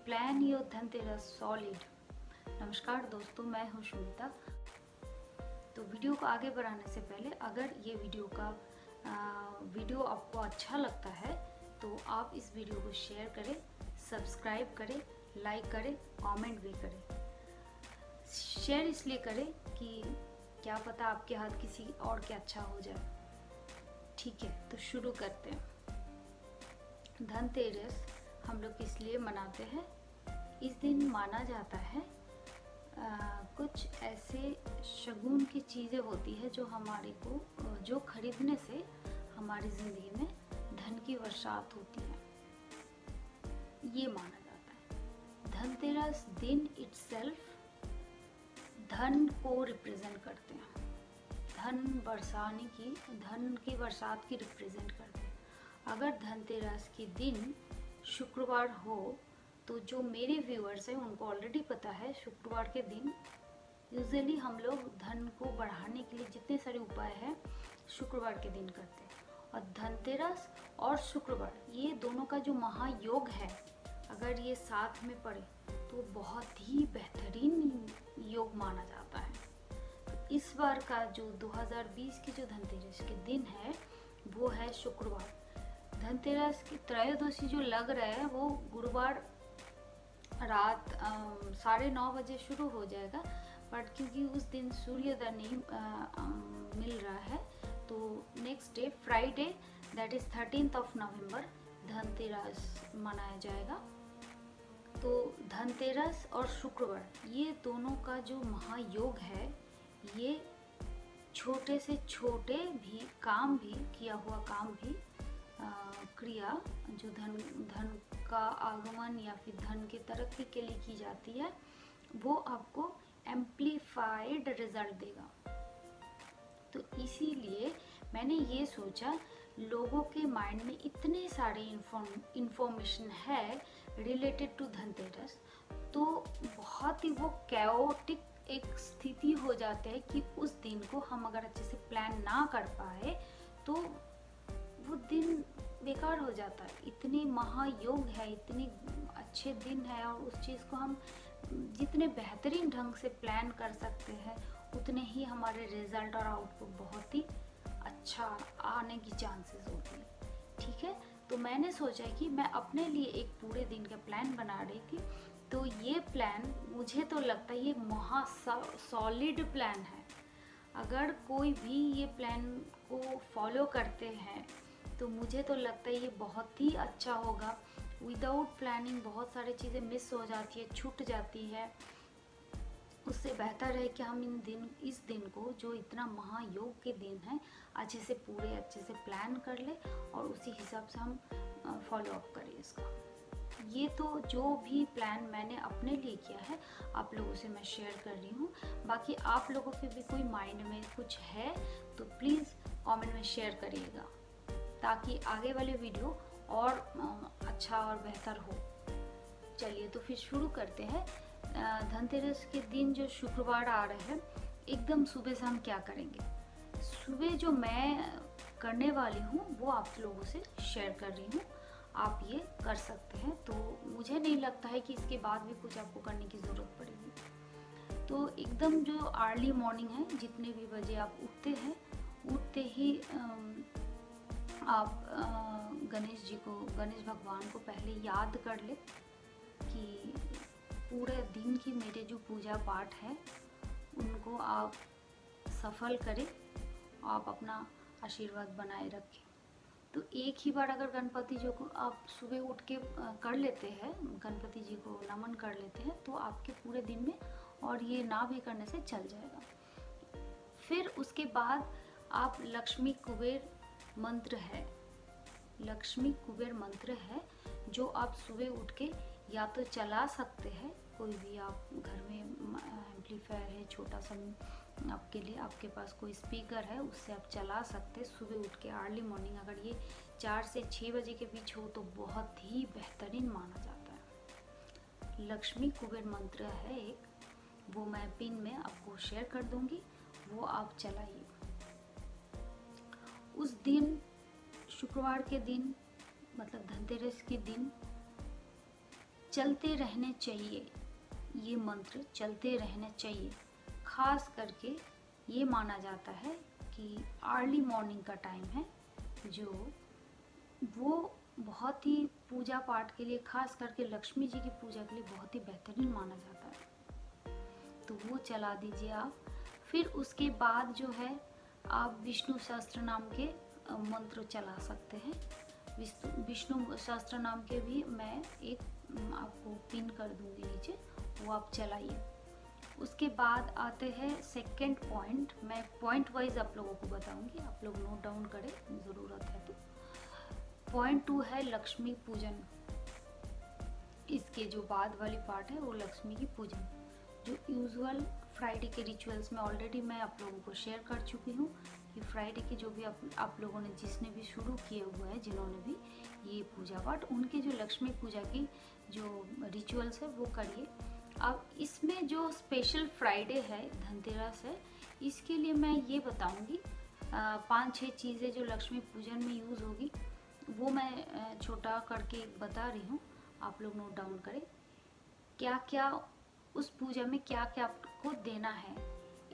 Plan your Dhanteras solid. नमस्कार दोस्तों, मैं हूं सुनीता। तो वीडियो को आगे बढ़ाने से पहले अगर ये वीडियो आपको अच्छा लगता है तो आप इस वीडियो को शेयर करें, सब्सक्राइब करें, लाइक करें, कमेंट भी करें। शेयर इसलिए करें कि क्या पता आपके हाथ किसी और के अच्छा हो जाए। ठीक है, तो शुरू करते हैं। धनतेरस हम लोग इसलिए मनाते हैं, इस दिन माना जाता है कुछ ऐसे शगुन की चीज़ें होती है जो हमारे को जो खरीदने से हमारी ज़िंदगी में धन की बरसात होती है, ये माना जाता है। धनतेरस दिन इटसेल्फ धन को रिप्रेजेंट करते हैं, धन की बरसात की रिप्रेजेंट करते हैं। अगर धनतेरस के दिन शुक्रवार हो तो जो मेरे व्यूअर्स हैं उनको ऑलरेडी पता है, शुक्रवार के दिन यूजुअली हम लोग धन को बढ़ाने के लिए जितने सारे उपाय हैं शुक्रवार के दिन करते हैं। और धनतेरस और शुक्रवार ये दोनों का जो महायोग है, अगर ये साथ में पड़े तो बहुत ही बेहतरीन योग माना जाता है। इस बार का जो 2020 की जो धनतेरस के दिन है वो है शुक्रवार। धनतेरस की त्रयोदशी जो लग रहा है वो गुरुवार रात 9:30 बजे शुरू हो जाएगा, बट क्योंकि उस दिन सूर्योदय नहीं मिल रहा है तो next day Friday that is 13 नवंबर धनतेरस मनाया जाएगा। तो धनतेरस और शुक्रवार ये दोनों का जो महायोग है, ये छोटे से छोटे भी काम भी किया हुआ काम भी क्रिया जो धन का आगमन या फिर धन की तरक्की के लिए की जाती है वो आपको एम्प्लीफाइड रिजल्ट देगा। तो इसीलिए मैंने ये सोचा, लोगों के माइंड में इतने सारे इंफॉर्मेशन है रिलेटेड टू धनतेरस, तो बहुत ही वो कैओटिक एक स्थिति हो जाता है कि उस दिन को हम अगर अच्छे से प्लान ना कर पाए तो वो दिन बेकार हो जाता है। इतने महायोग है, इतने अच्छे दिन है और उस चीज़ को हम जितने बेहतरीन ढंग से प्लान कर सकते हैं उतने ही हमारे रिजल्ट और आउटपुट बहुत ही अच्छा आने की चांसेस होती है। ठीक है, तो मैंने सोचा कि मैं अपने लिए एक पूरे दिन का प्लान बना रही थी। तो ये प्लान मुझे तो लगता है ये महा सॉलिड प्लान है। अगर कोई भी ये प्लान को फॉलो करते हैं तो मुझे तो लगता है ये बहुत ही अच्छा होगा। विदाउट प्लानिंग बहुत सारी चीज़ें मिस हो जाती है, छूट जाती है। उससे बेहतर है कि हम इस दिन को जो इतना महायोग के दिन है अच्छे से प्लान कर ले और उसी हिसाब से हम फॉलो अप करें इसका। ये तो जो भी प्लान मैंने अपने लिए किया है आप लोगों से मैं शेयर कर रही हूँ। बाकी आप लोगों के भी कोई माइंड में कुछ है तो प्लीज़ कमेंट में शेयर करिएगा ताकि आगे वाले वीडियो और अच्छा और बेहतर हो। चलिए तो फिर शुरू करते हैं। धनतेरस के दिन जो शुक्रवार आ रहे हैं, एकदम सुबह से हम क्या करेंगे, सुबह जो मैं करने वाली हूँ वो आप लोगों से शेयर कर रही हूँ। आप ये कर सकते हैं, तो मुझे नहीं लगता है कि इसके बाद भी कुछ आपको करने की ज़रूरत पड़ेगी। तो एकदम जो अर्ली मॉर्निंग है, जितने भी बजे आप उठते हैं, उठते ही आप गणेश भगवान को पहले याद कर ले कि पूरे दिन की मेरे जो पूजा पाठ है उनको आप सफल करें, आप अपना आशीर्वाद बनाए रखें। तो एक ही बार अगर गणपति जी को आप सुबह उठ के कर लेते हैं, गणपति जी को नमन कर लेते हैं तो आपके पूरे दिन में, और ये ना भी करने से चल जाएगा। फिर उसके बाद आप लक्ष्मी कुबेर मंत्र है जो आप सुबह उठ के या तो चला सकते हैं, कोई भी आप घर में एम्पलीफायर है छोटा सा आपके लिए, आपके पास कोई स्पीकर है उससे आप चला सकते हैं सुबह उठ के अर्ली मॉर्निंग। अगर ये 4 से 6 बजे के बीच हो तो बहुत ही बेहतरीन माना जाता है। लक्ष्मी कुबेर मंत्र है एक, वो मैं पिन में आपको शेयर कर दूंगी, वो आप चलाइए। उस दिन शुक्रवार के दिन मतलब धनतेरस के दिन चलते रहने चाहिए, ये मंत्र चलते रहने चाहिए। खास करके ये माना जाता है कि अर्ली मॉर्निंग का टाइम है, जो वो बहुत ही पूजा पाठ के लिए, खास करके लक्ष्मी जी की पूजा के लिए बहुत ही बेहतरीन माना जाता है। तो वो चला दीजिए आप। फिर उसके बाद जो है आप विष्णु सहस्त्र नाम के मंत्र चला सकते हैं। विष्णु सहस्त्र नाम के भी मैं एक आपको पिन कर दूंगी नीचे, वो आप चलाइए। उसके बाद आते हैं सेकंड पॉइंट। मैं पॉइंट वाइज आप लोगों को बताऊंगी, आप लोग नोट डाउन करें ज़रूरत है तो। पॉइंट 2 है लक्ष्मी पूजन। इसके जो बाद वाली पार्ट है वो लक्ष्मी की पूजन, जो यूजुअल फ्राइडे के रिचुअल्स में ऑलरेडी मैं आप लोगों को शेयर कर चुकी हूँ कि फ्राइडे के जो भी आप लोगों ने जिसने भी शुरू किए हुए हैं, जिन्होंने भी ये पूजा पाठ, उनके जो लक्ष्मी पूजा की जो रिचुअल्स है वो करिए। अब इसमें जो स्पेशल फ्राइडे है, धनतेरस है, इसके लिए मैं ये बताऊंगी 5-6 चीज़ें जो लक्ष्मी पूजन में यूज़ होगी, वो मैं छोटा करके बता रही हूँ, आप लोग नोट डाउन करें। क्या क्या उस पूजा में क्या क्या आपको देना है।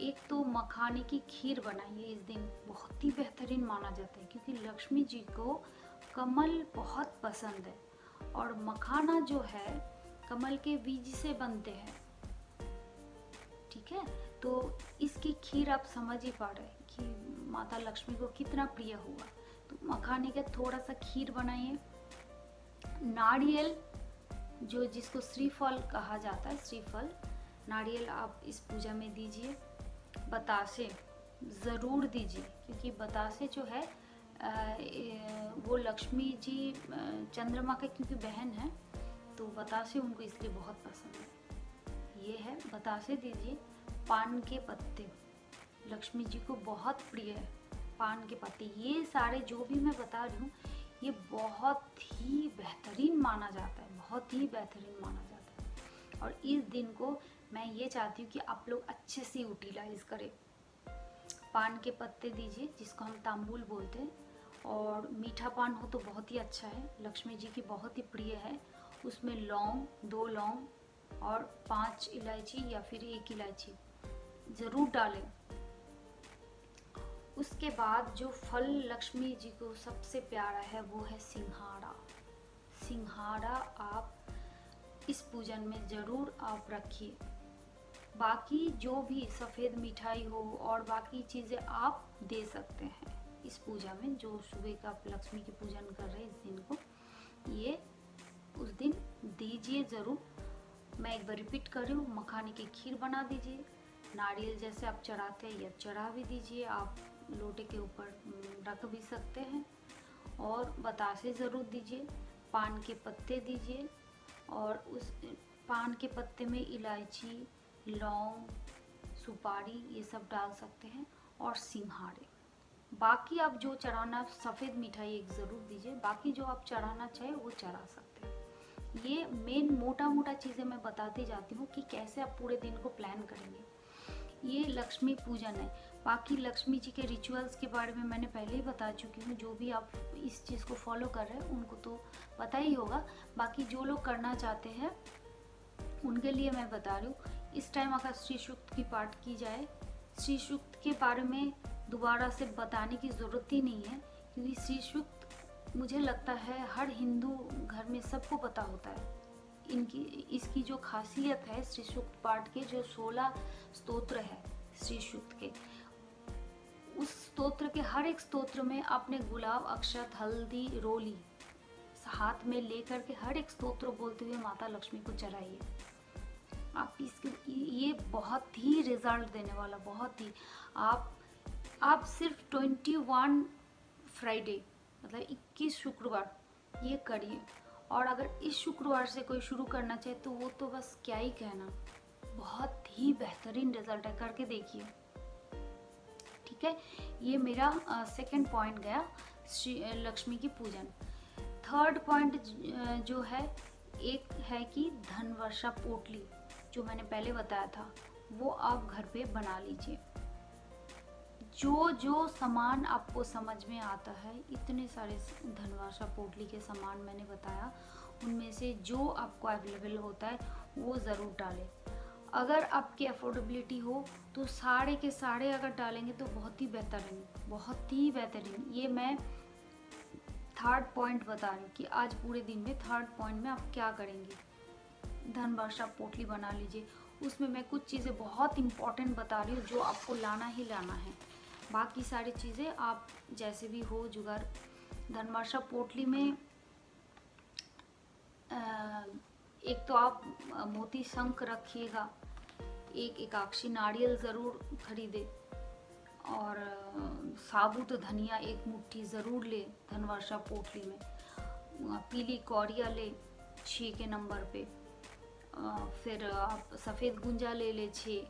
एक तो मखाने की खीर बनाइए इस दिन, बहुत ही बेहतरीन माना जाता है, क्योंकि लक्ष्मी जी को कमल बहुत पसंद है और मखाना जो है कमल के बीज से बनते हैं, ठीक है। तो इसकी खीर आप समझ ही पा रहे हैं कि माता लक्ष्मी को कितना प्रिय हुआ। तो मखाने का थोड़ा सा खीर बनाइए। नारियल, जो जिसको श्रीफल कहा जाता है, श्रीफल नारियल आप इस पूजा में दीजिए। बतासे ज़रूर दीजिए, क्योंकि बतासे जो है वो लक्ष्मी जी चंद्रमा के क्योंकि बहन है, तो बतासे उनको इसलिए बहुत पसंद है। ये है, बतासे दीजिए। पान के पत्ते लक्ष्मी जी को बहुत प्रिय है, पान के पत्ते। ये सारे जो भी मैं बता रही हूँ ये बहुत ही बेहतरीन माना जाता है, बहुत ही बेहतरीन माना जाता है। और इस दिन को मैं ये चाहती हूँ कि आप लोग अच्छे से यूटिलाइज करें। पान के पत्ते दीजिए, जिसको हम तांबुल बोलते हैं, और मीठा पान हो तो बहुत ही अच्छा है, लक्ष्मी जी की बहुत ही प्रिय है। उसमें लौंग, 2 लौंग और 5 इलायची या फिर 1 इलायची ज़रूर डालें। उसके बाद जो फल लक्ष्मी जी को सबसे प्यारा है वो है सिंघाड़ा। सिंघाड़ा आप इस पूजन में ज़रूर आप रखिए। बाकी जो भी सफ़ेद मिठाई हो और बाकी चीज़ें आप दे सकते हैं इस पूजा में, जो सुबह का आप लक्ष्मी की पूजन कर रहे हैं इस दिन को, ये उस दिन दीजिए ज़रूर। मैं एक बार रिपीट कर रही हूँ, मखाने की खीर बना दीजिए। नारियल जैसे आप चढ़ाते हैं या चढ़ा भी दीजिए, आप लोटे के ऊपर रख भी सकते हैं। और बतासे ज़रूर दीजिए। पान के पत्ते दीजिए, और उस पान के पत्ते में इलायची, लौंग, सुपारी ये सब डाल सकते हैं, और सिंघाड़े। बाकी आप जो चढ़ाना, सफ़ेद मिठाई एक ज़रूर दीजिए। बाकी जो आप चढ़ाना चाहे वो चढ़ा सकते हैं। ये मेन मोटा मोटा चीज़ें मैं बताती जाती हूँ कि कैसे आप पूरे दिन को प्लान करेंगे। ये लक्ष्मी पूजन है। बाकी लक्ष्मी जी के रिचुअल्स के बारे में मैंने पहले ही बता चुकी हूँ, जो भी आप इस चीज़ को फॉलो कर रहे हैं उनको तो पता ही होगा। बाकी जो लोग करना चाहते हैं उनके लिए मैं बता रही हूँ। इस टाइम अगर श्री सूक्त की पाठ की जाए, श्री सूक्त के बारे में दोबारा से बताने की ज़रूरत ही नहीं है, क्योंकि श्री सूक्त मुझे लगता है हर हिंदू घर में सबको पता होता है। इसकी जो खासियत है श्री सूक्त पाठ के, जो 16 स्तोत्र है श्री सूक्त के, उस स्तोत्र के हर एक स्तोत्र में आपने गुलाब, अक्षत, हल्दी, रोली हाथ में लेकर के हर एक स्तोत्र बोलते हुए माता लक्ष्मी को चढ़ाइए। आप इसके ये बहुत ही रिजल्ट देने वाला, बहुत ही। आप सिर्फ 21 फ्राइडे मतलब 21 शुक्रवार ये करिए। और अगर इस शुक्रवार से कोई शुरू करना चाहे तो वो तो बस क्या ही कहना, बहुत ही बेहतरीन रिजल्ट है, करके देखिए, ठीक है। ये मेरा सेकंड पॉइंट गया श्री लक्ष्मी की पूजन। थर्ड पॉइंट जो है, एक है कि धन वर्षा पोटली, जो मैंने पहले बताया था, वो आप घर पे बना लीजिए। जो जो सामान आपको समझ में आता है, इतने सारे धन वर्षा पोटली के सामान मैंने बताया, उनमें से जो आपको अवेलेबल होता है वो ज़रूर डालें। अगर आपकी अफोर्डेबिलिटी हो तो सारे के सारे अगर डालेंगे तो बहुत ही बेहतरीन, बहुत ही बेहतरीन। ये मैं थर्ड पॉइंट बता रही हूँ कि आज पूरे दिन में थर्ड पॉइंट में आप क्या करेंगे। धन वर्षा पोटली बना लीजिए, उसमें मैं कुछ चीज़ें बहुत इंपॉर्टेंट बता रही हूँ जो आपको लाना ही लाना है। बाकी सारी चीज़ें आप जैसे भी हो जुगाड़। धन वर्षा पोटली में एक तो आप मोती शंख रखिएगा, एक एकाक्षी नारियल ज़रूर खरीदे, और साबुत धनिया एक मुट्ठी ज़रूर ले धनवर्षा पोटली में। पीली कौड़िया ले 6 के नंबर पे। फिर आप सफ़ेद गुंजा ले ले 6,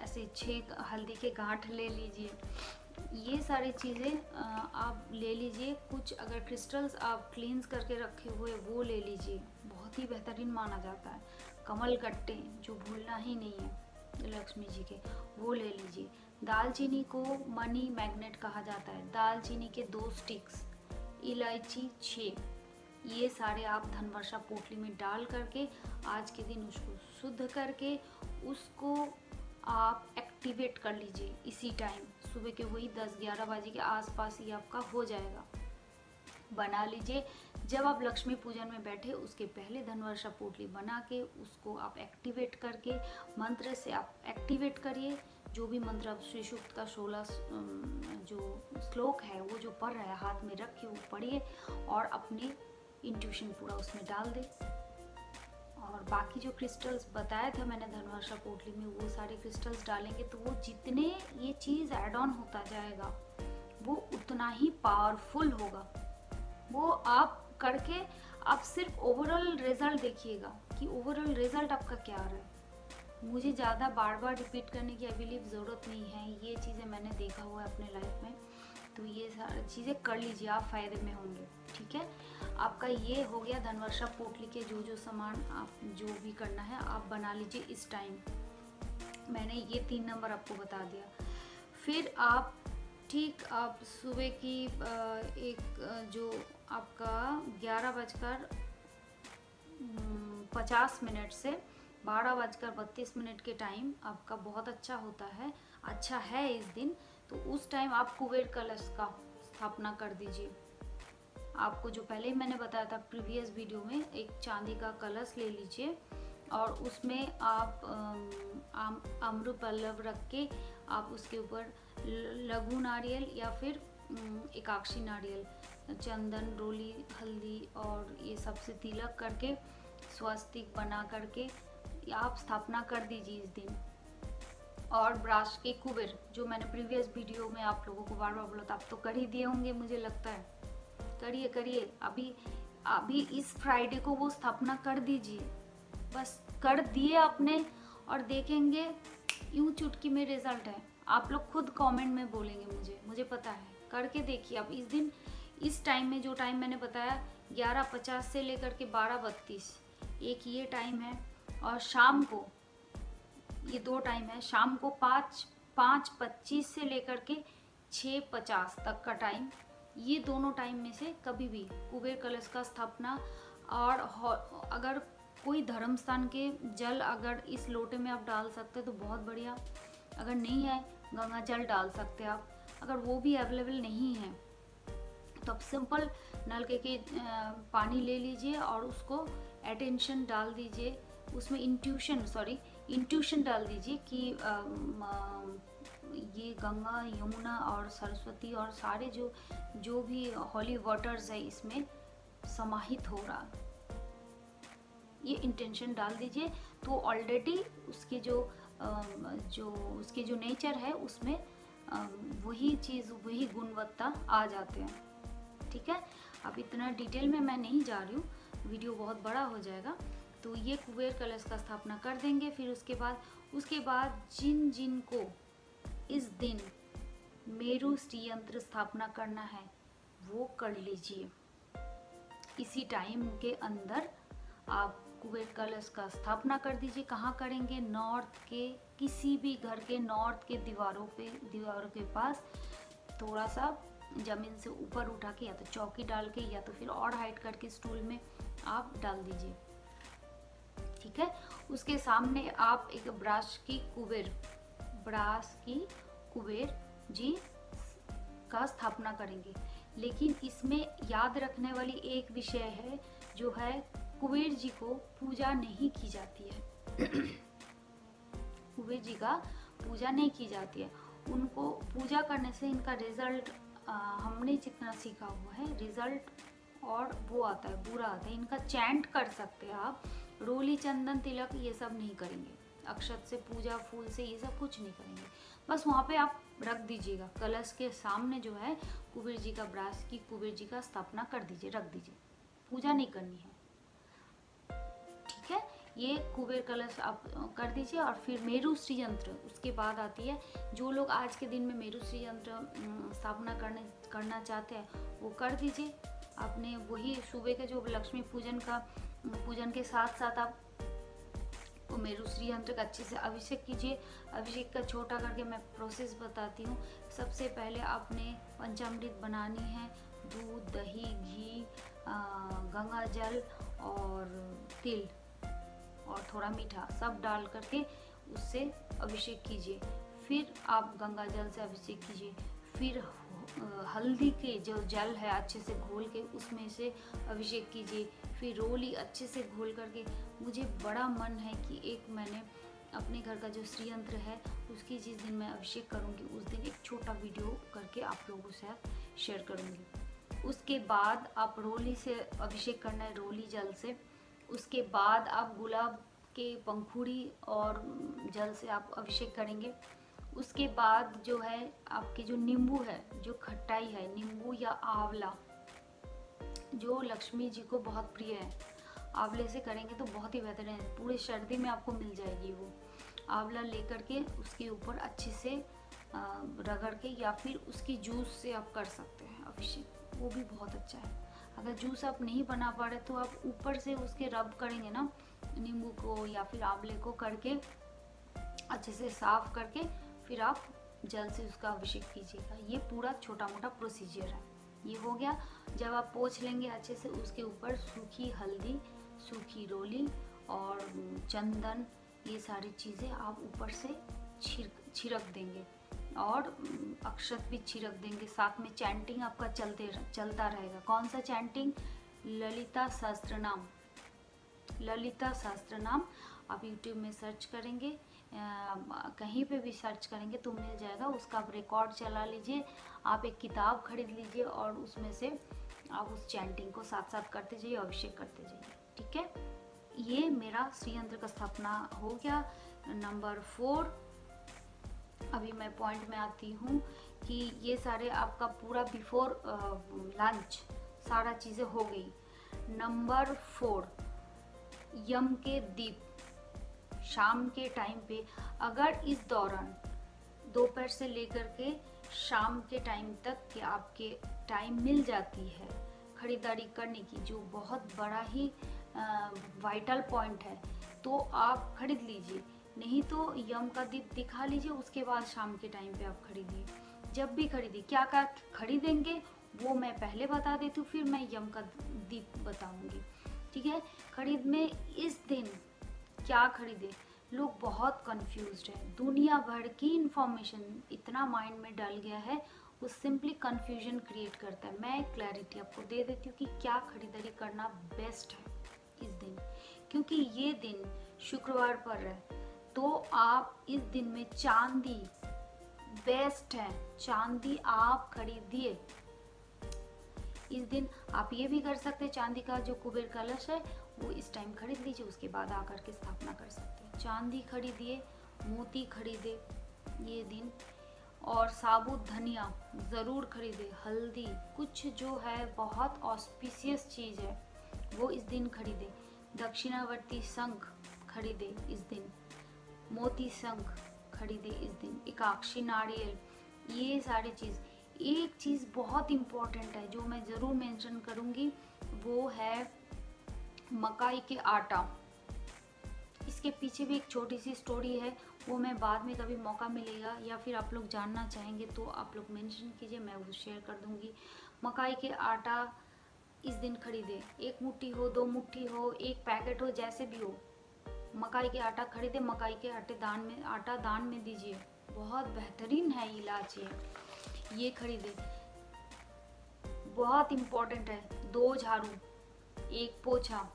ऐसे 6 हल्दी के गांठ ले लीजिए। ये सारी चीज़ें आप ले लीजिए। कुछ अगर क्रिस्टल्स आप क्लींस करके रखे हुए वो ले लीजिए, बहुत ही बेहतरीन माना जाता है। कमल गट्टे जो भूलना ही नहीं है लक्ष्मी जी के, वो ले लीजिए। दालचीनी को मनी मैग्नेट कहा जाता है। दालचीनी के 2 स्टिक्स, इलायची 6, ये सारे आप धनवर्षा पोटली में डाल करके आज के दिन उसको शुद्ध करके उसको आप एक्टिवेट कर लीजिए। इसी टाइम सुबह के वही 10-11 बजे के आसपास ही आपका हो जाएगा। बना लीजिए। जब आप लक्ष्मी पूजन में बैठे उसके पहले धनवर्षा पोटली बना के उसको आप एक्टिवेट करके मंत्र से आप एक्टिवेट करिए। जो भी मंत्र आप श्री सूक्त का 16 जो श्लोक है वो जो पढ़ रहा है हाथ में रखे वो पढ़िए और अपनी इंट्यूशन पूरा उसमें डाल दे। और बाकी जो क्रिस्टल्स बताया था मैंने धनवर्षा पोटली में, वो सारे क्रिस्टल्स डालेंगे तो वो जितने ये चीज़ ऐड ऑन होता जाएगा वो उतना ही पावरफुल होगा। वो आप करके आप सिर्फ ओवरऑल रिजल्ट देखिएगा कि ओवरऑल रिजल्ट आपका क्या आ रहा है। मुझे ज़्यादा बार बार रिपीट करने की आई बिलीव ज़रूरत नहीं है, ये चीज़ें मैंने देखा हुआ है अपने लाइफ में। तो ये सारी चीज़ें कर लीजिए, आप फ़ायदे में होंगे। ठीक है, आपका ये हो गया धनवर्षा पोटली के जो सामान आप जो भी करना है आप बना लीजिए इस टाइम। मैंने ये 3 नंबर आपको बता दिया। फिर आप ठीक आप सुबह की जो आपका 11:50 से 12:32 के टाइम आपका बहुत अच्छा होता है, अच्छा है इस दिन। तो उस टाइम आप कुबेर कलश का स्थापना कर दीजिए। आपको जो पहले ही मैंने बताया था प्रीवियस वीडियो में, एक चांदी का कलश ले लीजिए और उसमें आप आम्र पल्लव रख के आप उसके ऊपर लघु नारियल या फिर एकाक्षी नारियल, चंदन, रोली, हल्दी और ये सबसे तिलक करके स्वस्तिक बना करके आप स्थापना कर दीजिए इस दिन। और ब्रास के कुबेर जो मैंने प्रीवियस वीडियो में आप लोगों को बार बार बोला था, आप तो कर ही दिए होंगे मुझे लगता है। करिए अभी इस फ्राइडे को वो स्थापना कर दीजिए। बस कर दिए आपने और देखेंगे यूं चुटकी में रिजल्ट है। आप लोग खुद कमेंट में बोलेंगे मुझे पता है। करके देखिए आप इस दिन इस टाइम में, जो टाइम मैंने बताया 11:50 से लेकर के 12:32 एक ये टाइम है, और शाम को ये 2 टाइम है। शाम को 5:25 से लेकर के 6:50 तक का टाइम, ये दोनों टाइम में से कभी भी कुबेर कलश का स्थापना। और अगर कोई धर्म स्थान के जल अगर इस लोटे में आप डाल सकते हैं तो बहुत बढ़िया। अगर नहीं है गंगा जल डाल सकते हैं आप। अगर वो भी अवेलेबल नहीं है तो आप सिंपल नलके के पानी ले लीजिए और उसको अटेंशन डाल दीजिए, उसमें इंट्यूशन डाल दीजिए कि ये गंगा, यमुना और सरस्वती और सारे जो भी हॉली वाटर्स है इसमें समाहित हो रहा, ये इंटेंशन डाल दीजिए। तो ऑलरेडी उसके उसके जो नेचर है उसमें वही चीज़, वही गुणवत्ता आ जाते हैं। ठीक है, अब इतना डिटेल में मैं नहीं जा रही हूँ, वीडियो बहुत बड़ा हो जाएगा। तो ये कुबेर कलश का स्थापना कर देंगे। फिर उसके बाद जिन को इस दिन मेरु श्री यंत्र स्थापना करना है वो कर लीजिए। इसी टाइम के अंदर आप कुबेर कलश का स्थापना कर दीजिए। कहाँ करेंगे? नॉर्थ के किसी भी घर के नॉर्थ के दीवारों के पास थोड़ा सा ज़मीन से ऊपर उठा के या तो चौकी डाल के या तो फिर और हाइट करके स्टूल में आप डाल दीजिए। ठीक है, उसके सामने आप एक ब्रास की कुबेर जी का स्थापना करेंगे। लेकिन इसमें याद रखने वाली एक विषय है, जो है कुबेर जी को पूजा नहीं की जाती है। कुबेर जी का पूजा नहीं की जाती है। उनको पूजा करने से इनका रिजल्ट, हमने जितना सीखा हुआ है, रिजल्ट और वो आता है, बुरा आता है। इनका चैंट कर सकते हैं आप, रोली चंदन तिलक ये सब नहीं करेंगे, अक्षत से पूजा, फूल से ये सब कुछ नहीं करेंगे। बस वहाँ पे आप रख दीजिएगा, कलश के सामने जो है कुबेर जी का ब्रास की कुबेर जी का स्थापना कर दीजिए, रख दीजिए, पूजा नहीं करनी है। ठीक है, ये कुबेर कलश आप कर दीजिए। और फिर मेरु श्री यंत्र उसके बाद आती है। जो लोग आज के दिन में मेरु श्री यंत्र स्थापना करना चाहते हैं वो कर दीजिए। आपने वही सुबह के जो लक्ष्मी पूजन के साथ साथ आप वो मेरु श्री यंत्र का अच्छे से अभिषेक कीजिए। अभिषेक का छोटा करके मैं प्रोसेस बताती हूँ। सबसे पहले आपने पंचामृत बनानी है, दूध, दही, घी, गंगा जल और तिल और थोड़ा मीठा सब डाल करके उससे अभिषेक कीजिए। फिर आप गंगा जल से अभिषेक कीजिए। फिर हल्दी के जो जल है अच्छे से घोल के उसमें से अभिषेक कीजिए। फिर रोली अच्छे से घोल करके, मुझे बड़ा मन है कि एक मैंने अपने घर का जो श्री यंत्र है उसकी जिस दिन मैं अभिषेक करूँगी उस दिन एक छोटा वीडियो करके आप लोगों के साथ शेयर करूँगी। उसके बाद आप रोली से अभिषेक करना है, रोली जल से। उसके बाद आप गुलाब के पंखुड़ी और जल से आप अभिषेक करेंगे। उसके बाद जो है आपके जो नींबू है, जो खट्टाई है, नींबू या आंवला जो लक्ष्मी जी को बहुत प्रिय है, आंवले से करेंगे तो बहुत ही बेहतर है। पूरे सर्दी में आपको मिल जाएगी वो आंवला लेकर के उसके ऊपर अच्छे से रगड़ के, या फिर उसकी जूस से आप कर सकते हैं अभिषेक, वो भी बहुत अच्छा है। अगर जूस आप नहीं बना पा रहे तो आप ऊपर से उसके रब करेंगे ना नींबू को या फिर आंवले को करके अच्छे से साफ करके फिर आप जल से उसका अभिषेक कीजिएगा। ये पूरा छोटा मोटा प्रोसीजर है। ये हो गया। जब आप पोंछ लेंगे अच्छे से, उसके ऊपर सूखी हल्दी, सूखी रोली और चंदन, ये सारी चीज़ें आप ऊपर से छिड़क देंगे और अक्षत भी छिड़क देंगे। साथ में चैंटिंग आपका चलता रहेगा। कौन सा चैंटिंग? ललिता सहस्त्रनाम। ललिता सहस्त्रनाम आप यूट्यूब में सर्च करेंगे, कहीं पे भी सर्च करेंगे तो मिल जाएगा। उसका आप रिकॉर्ड चला लीजिए। आप एक किताब खरीद लीजिए और उसमें से आप उस चैंटिंग को साथ साथ करते जाइए, अभिषेक करते जाइए। ठीक है, ये मेरा श्री यंत्र का स्थापना हो गया। नंबर 4, अभी मैं पॉइंट में आती हूँ कि ये सारे आपका पूरा बिफोर लंच सारा चीज़ें हो गई। नंबर 4, यम के दीप। शाम के टाइम पे अगर इस दौरान दोपहर से लेकर के शाम के टाइम तक के आपके टाइम मिल जाती है खरीदारी करने की, जो बहुत बड़ा ही वाइटल पॉइंट है, तो आप खरीद लीजिए। नहीं तो यम का दीप दिखा लीजिए, उसके बाद शाम के टाइम पे आप खरीदिए। जब भी खरीदिए, क्या क्या खरीदेंगे वो मैं पहले बता देती हूँ, फिर मैं यम का दीप बताऊंगी। ठीक है, खरीद में इस दिन क्या खरीदे, लोग बहुत कंफ्यूज्ड है। दुनिया भर की इंफॉर्मेशन इतना माइंड में डल गया है, वो सिंपली कंफ्यूजन क्रिएट करता है। मैं क्लैरिटी आपको दे देती हूँ कि क्या खरीदारी करना बेस्ट है इस दिन, क्योंकि ये दिन शुक्रवार पर है। तो आप इस दिन में चांदी बेस्ट है, चांदी आप खरीदिए इस दिन। आप ये भी कर सकते हैं, चांदी का जो कुबेर कलश है वो इस टाइम खरीद लीजिए, उसके बाद आकर के स्थापना कर सकते हैं। चांदी खरीदिए, मोती खरीदे ये दिन, और साबुत धनिया ज़रूर खरीदे, हल्दी, कुछ जो है बहुत ऑस्पिशियस चीज़ है वो इस दिन खरीदे। दक्षिणावर्ती शंख खरीदे इस दिन, मोती शंख खरीदे इस दिन, एकाक्षी नारियल, ये सारी चीज़। एक चीज़ बहुत इम्पॉर्टेंट है जो मैं ज़रूर मेंशन करूँगी, वो है मकाई के आटा। इसके पीछे भी एक छोटी सी स्टोरी है, वो मैं बाद में कभी मौका मिलेगा या फिर आप लोग जानना चाहेंगे तो आप लोग मेंशन कीजिए, मैं वो शेयर कर दूंगी। मकाई के आटा इस दिन खरीदे, 1 मुट्ठी हो, 2 मुट्ठी हो, 1 पैकेट हो, जैसे भी हो, मकाई के आटा खरीदे, मकाई के आटा दान में दीजिए। बहुत बेहतरीन है इलाज ये खरीदे। बहुत इम्पोर्टेंट है। 2 झाड़ू, 1 पोछा,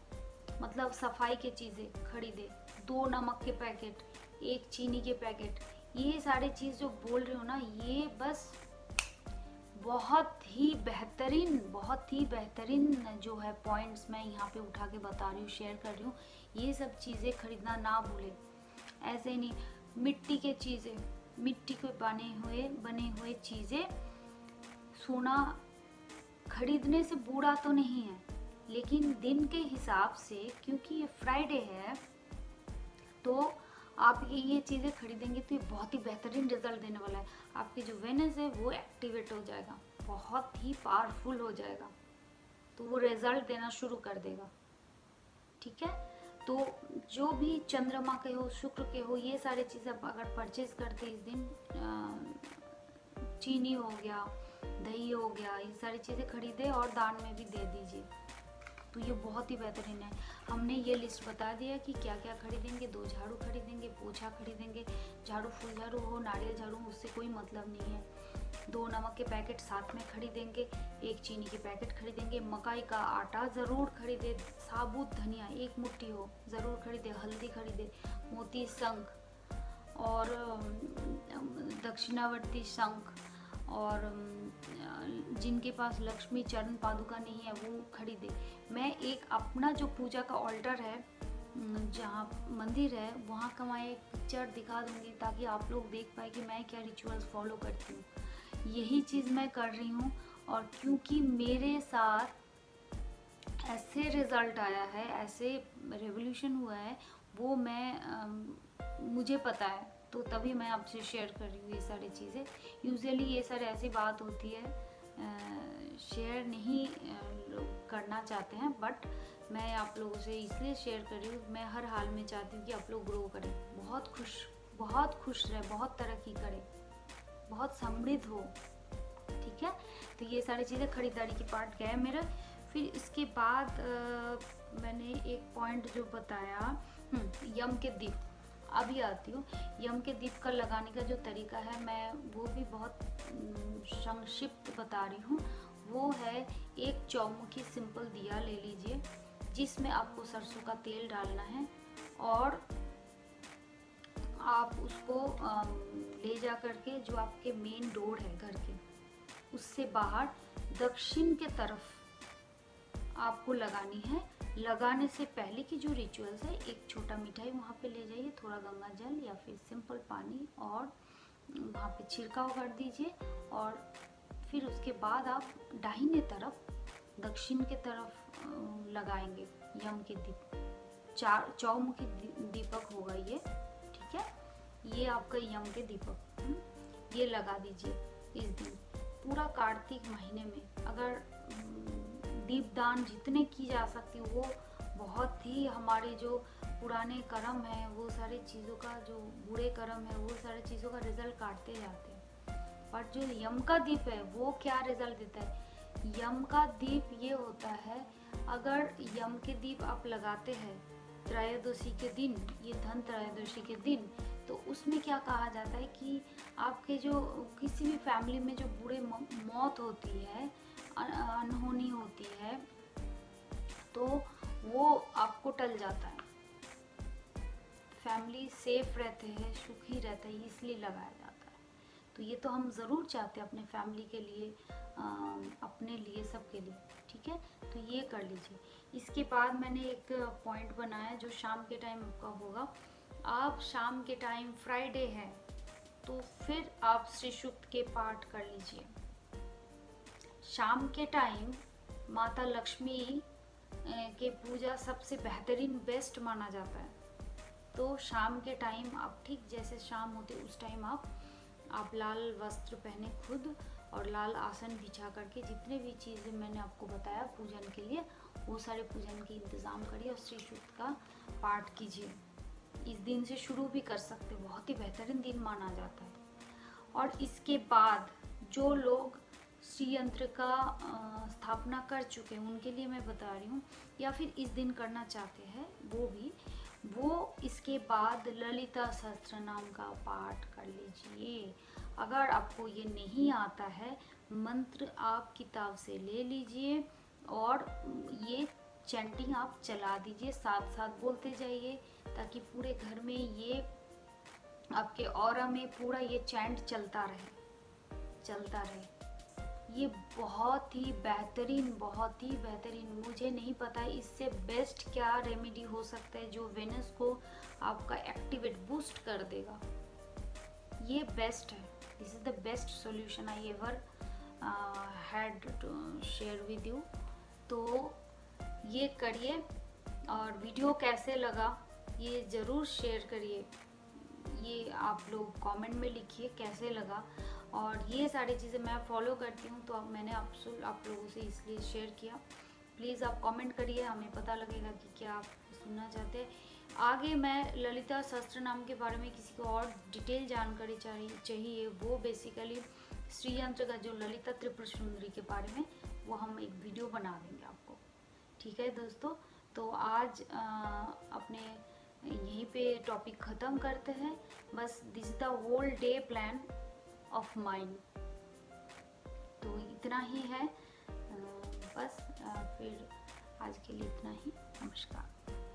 मतलब सफाई की चीज़ें खरीदे। 2 नमक के पैकेट, 1 चीनी के पैकेट। ये सारी चीज़ जो बोल रही हूँ ना, ये बस बहुत ही बेहतरीन जो है पॉइंट्स मैं यहाँ पे उठा के बता रही हूँ, शेयर कर रही हूँ। ये सब चीज़ें खरीदना ना भूले। ऐसे नहीं, मिट्टी के चीज़ें, मिट्टी के बने हुए चीज़ें, सोना खरीदने से बुरा तो नहीं है, लेकिन दिन के हिसाब से, क्योंकि ये फ्राइडे है, तो आप ये चीज़ें खरीदेंगे तो ये बहुत ही बेहतरीन रिजल्ट देने वाला है। आपकी जो वेनस है वो एक्टिवेट हो जाएगा, बहुत ही पावरफुल हो जाएगा, तो वो रिजल्ट देना शुरू कर देगा। ठीक है, तो जो भी चंद्रमा के हो, शुक्र के हो, ये सारी चीज़ें आप अगर परचेज करते इस दिन, चीनी हो गया, दही हो गया, ये सारी चीज़ें खरीदे और दान में भी दे दीजिए, तो ये बहुत ही बेहतरीन है। हमने ये लिस्ट बता दिया कि क्या क्या खरीदेंगे। 2 झाड़ू खरीदेंगे, पोछा खरीदेंगे, झाड़ू फुल झाड़ू हो, नारियल झाड़ू, उससे कोई मतलब नहीं है। 2 नमक के पैकेट साथ में खरीदेंगे, 1 चीनी के पैकेट खरीदेंगे, मकाई का आटा ज़रूर खरीदे, साबुत धनिया 1 मुट्ठी हो ज़रूर खरीदे, हल्दी खरीदे, मोती शंख और दक्षिणावर्ती शंख, और जिनके पास लक्ष्मी चरण पादुका नहीं है वो खरीदे। मैं एक अपना जो पूजा का ऑल्टर है, जहाँ मंदिर है, वहाँ का मैं एक पिक्चर दिखा दूंगी ताकि आप लोग देख पाए कि मैं क्या रिचुअल्स फॉलो करती हूँ। यही चीज़ मैं कर रही हूँ, और क्योंकि मेरे साथ ऐसे रिज़ल्ट आया है, ऐसे रेवोल्यूशन हुआ है, वो मुझे पता है, तो तभी मैं आपसे शेयर कर रही हूँ ये सारी चीज़ें। यूजुअली ये सारी ऐसी बात होती है, शेयर नहीं लोग करना चाहते हैं, बट मैं आप लोगों से इसलिए शेयर कर रही हूँ। मैं हर हाल में चाहती हूँ कि आप लोग ग्रो करें, बहुत खुश रहे, बहुत तरक्की करें, बहुत समृद्ध हो। ठीक है, तो ये सारी चीज़ें खरीदारी की पार्ट गए मेरा। फिर इसके बाद मैंने एक पॉइंट जो बताया, यम के दीप। अभी आती हूँ, यम के दीप का लगाने का जो तरीका है, मैं वो भी बहुत संक्षिप्त बता रही हूँ। वो है, एक चौमुखी सिंपल दिया ले लीजिए, जिसमें आपको सरसों का तेल डालना है, और आप उसको ले जा करके जो आपके मेन डोर है घर के, उससे बाहर दक्षिण के तरफ आपको लगानी है। लगाने से पहले की जो रिचुअल्स है, एक छोटा मिठाई वहाँ पे ले जाइए, थोड़ा गंगा जल या फिर सिंपल पानी, और वहाँ पे छिड़काव कर दीजिए, और फिर उसके बाद आप दाहिने तरफ, दक्षिण के तरफ लगाएंगे यम के दीप। चौमुखी दीपक होगा ये। ठीक है, ये आपका यम के दीपक, ये लगा दीजिए इस दिन। पूरा कार्तिक महीने में अगर दीपदान जितने की जा सकती वो, बहुत ही हमारे जो पुराने कर्म है, वो सारी चीज़ों का जो बुरे कर्म है, वो सारी चीज़ों का रिजल्ट काटते जाते हैं। पर जो यम का दीप है वो क्या रिजल्ट देता है? यम का दीप ये होता है, अगर यम के दीप आप लगाते हैं त्रयोदशी के दिन, ये धन त्रयोदशी के दिन, तो उसमें क्या कहा जाता है कि आपके जो किसी भी फैमिली में जो बुरे मौत होती है, अनहोनी होती है, तो वो आपको टल जाता है, फैमिली सेफ रहते हैं, सुखी रहते हैं, इसलिए लगाया जाता है। तो ये तो हम ज़रूर चाहते हैं अपने फैमिली के लिए, अपने लिए, सबके लिए। ठीक है, तो ये कर लीजिए। इसके बाद मैंने एक पॉइंट बनाया जो शाम के टाइम आपका होगा। आप शाम के टाइम, फ्राइडे है तो फिर आप श्री सूक्त के पाठ कर लीजिए। शाम के टाइम माता लक्ष्मी के पूजा सबसे बेहतरीन बेस्ट माना जाता है। तो शाम के टाइम आप, ठीक जैसे शाम होते उस टाइम आप लाल वस्त्र पहने खुद, और लाल आसन बिछा करके जितने भी चीज़ें मैंने आपको बताया पूजन के लिए, वो सारे पूजन के इंतज़ाम करिए और श्री सूक्त का पाठ कीजिए। इस दिन से शुरू भी कर सकते, बहुत ही बेहतरीन दिन माना जाता है। और इसके बाद जो लोग श्री यंत्र का स्थापना कर चुके हैं उनके लिए मैं बता रही हूँ, या फिर इस दिन करना चाहते हैं वो इसके बाद ललिता सहस्त्र नाम का पाठ कर लीजिए। अगर आपको ये नहीं आता है, मंत्र आप किताब से ले लीजिए और ये चैंटिंग आप चला दीजिए, साथ साथ बोलते जाइए, ताकि पूरे घर में ये आपके ऑरा में पूरा ये चैंट चलता रहे। ये बहुत ही बेहतरीन, मुझे नहीं पता इससे बेस्ट क्या रेमेडी हो सकता है जो वेनस को आपका एक्टिवेट बूस्ट कर देगा। ये बेस्ट है, this is the best solution I ever had to share with you. तो ये करिए, और वीडियो कैसे लगा ये ज़रूर शेयर करिए, ये आप लोग कमेंट में लिखिए कैसे लगा। और ये सारी चीज़ें मैं फॉलो करती हूँ, तो अब मैंने आप लोगों से इसलिए शेयर किया। प्लीज़ आप कमेंट करिए, हमें पता लगेगा कि क्या आप सुनना चाहते हैं। आगे मैं ललिता सहस्त्र नाम के बारे में किसी को और डिटेल जानकारी चाहिए, वो बेसिकली श्री यंत्र का जो ललिता त्रिपुर सुंदरी के बारे में, वो हम एक वीडियो बना देंगे आपको। ठीक है दोस्तों, तो आज अपने यहीं पे टॉपिक ख़त्म करते हैं। बस this the whole day plan of mind, तो इतना ही है। बस फिर आज के लिए इतना ही। नमस्कार।